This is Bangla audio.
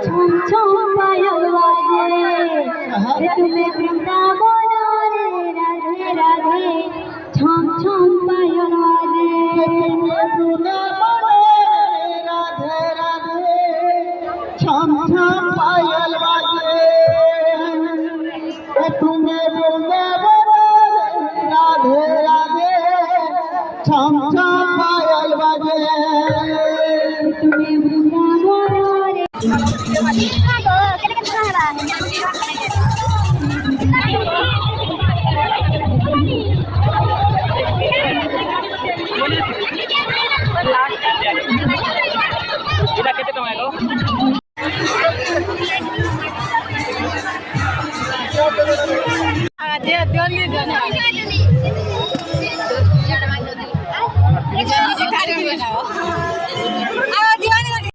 ছম ছম পায়ল বাজে তুমি বৃন্দাবন রে রাধে রাধে ছম ছম পায়ল বাজে রাধে রাধে ছম ছম পায়ল বাজে তুমি বৃন্দাবন রাধে রাধে ছম ছম পায়ল বাজে তুমি বৃন্দাবন রে এটা কেটে তোমায় গো আজে জলদি জলদি